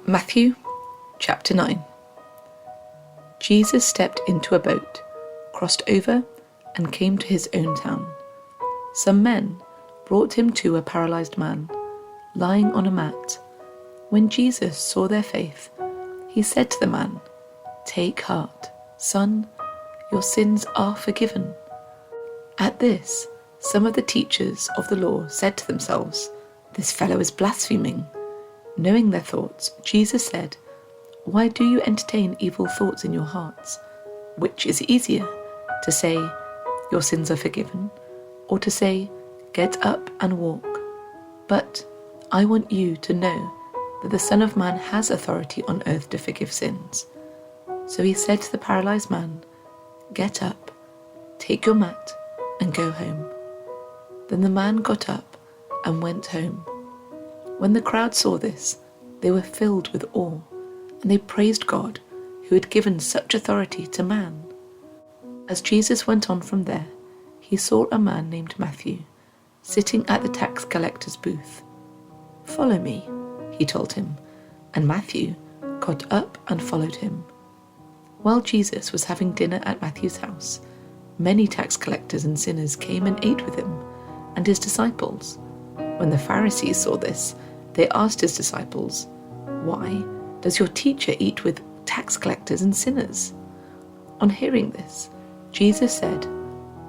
Matthew chapter 9. Jesus stepped into a boat, crossed over, and came to his own town. Some men brought him to a paralyzed man, lying on a mat. When Jesus saw their faith, he said to the man, "Take heart, son, your sins are forgiven." At this, some of the teachers of the law said to themselves, "This fellow is blaspheming." Knowing their thoughts, Jesus said, "Why do you entertain evil thoughts in your hearts? Which is easier, to say, 'Your sins are forgiven,' or to say, 'Get up and walk'? But I want you to know that the Son of Man has authority on earth to forgive sins." So he said to the paralyzed man, "Get up, take your mat, and go home." Then the man got up and went home. When the crowd saw this, they were filled with awe, and they praised God, who had given such authority to man. As Jesus went on from there, he saw a man named Matthew, sitting at the tax collector's booth. "Follow me," he told him, and Matthew got up and followed him. While Jesus was having dinner at Matthew's house, many tax collectors and sinners came and ate with him and his disciples. When the Pharisees saw this, they asked his disciples, "Why does your teacher eat with tax collectors and sinners?" On hearing this, Jesus said,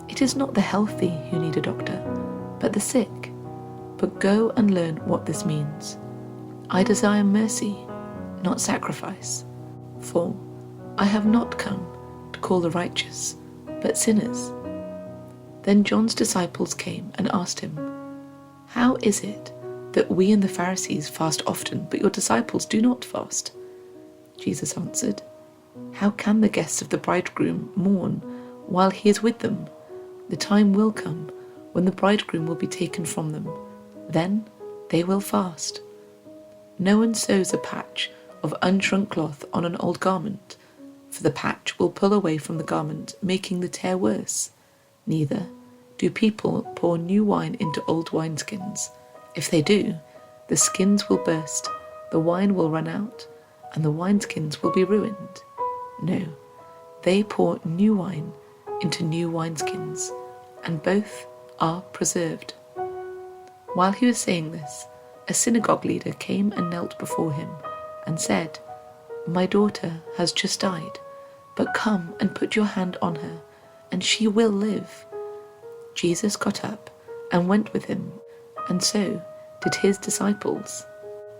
"It is not the healthy who need a doctor, but the sick. But go and learn what this means. I desire mercy, not sacrifice. For I have not come to call the righteous, but sinners." Then John's disciples came and asked him, "How is it that we and the Pharisees fast often, but your disciples do not fast?" Jesus answered, "How can the guests of the bridegroom mourn while he is with them? The time will come when the bridegroom will be taken from them. Then they will fast. No one sews a patch of unshrunk cloth on an old garment, for the patch will pull away from the garment, making the tear worse. Neither do people pour new wine into old wineskins. If they do, the skins will burst, the wine will run out, and the wineskins will be ruined. No, they pour new wine into new wineskins, and both are preserved." While he was saying this, a synagogue leader came and knelt before him and said, "My daughter has just died, but come and put your hand on her, and she will live." Jesus got up and went with him, and so did his disciples.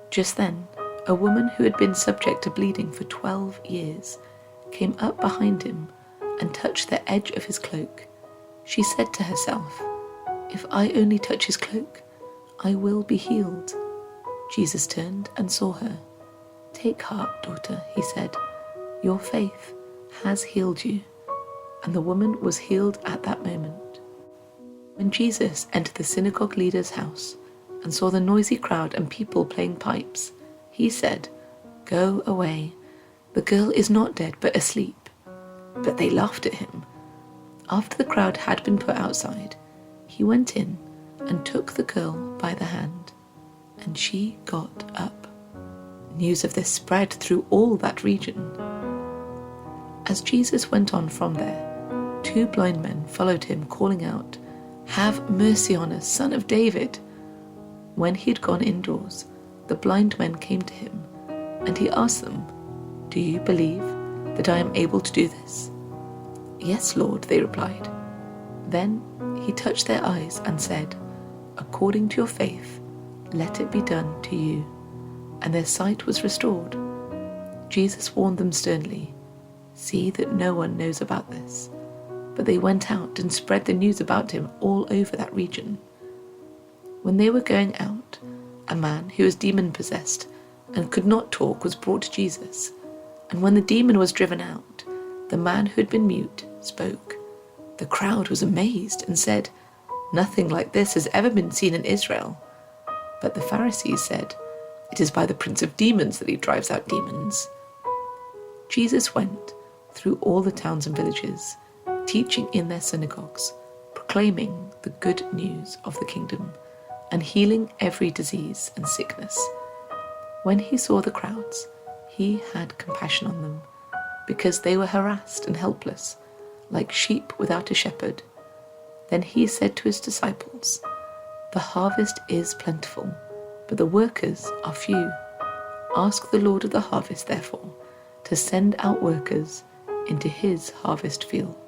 Just then, a woman who had been subject to bleeding for 12 years came up behind him and touched the edge of his cloak. She said to herself, "If I only touch his cloak, I will be healed." Jesus turned and saw her. "Take heart, daughter," he said. "Your faith has healed you." And the woman was healed at that moment. When Jesus entered the synagogue leader's house and saw the noisy crowd and people playing pipes, he said, "Go away. The girl is not dead, but asleep." But they laughed at him. After the crowd had been put outside, he went in and took the girl by the hand, and she got up. News of this spread through all that region. As Jesus went on from there, 2 blind men followed him, calling out, "Have mercy on us, Son of David." When he had gone indoors, the blind men came to him, and he asked them, "Do you believe that I am able to do this?" "Yes, Lord," they replied. Then he touched their eyes and said, "According to your faith, let it be done to you." And their sight was restored. Jesus warned them sternly, "See that no one knows about this." But they went out and spread the news about him all over that region. When they were going out, a man who was demon-possessed and could not talk was brought to Jesus. And when the demon was driven out, the man who had been mute spoke. The crowd was amazed and said, "Nothing like this has ever been seen in Israel." But the Pharisees said, "It is by the prince of demons that he drives out demons." Jesus went through all the towns and villages, teaching in their synagogues, proclaiming the good news of the kingdom, and healing every disease and sickness. When he saw the crowds, he had compassion on them, because they were harassed and helpless, like sheep without a shepherd. Then he said to his disciples, "The harvest is plentiful, but the workers are few. Ask the Lord of the harvest, therefore, to send out workers into his harvest field."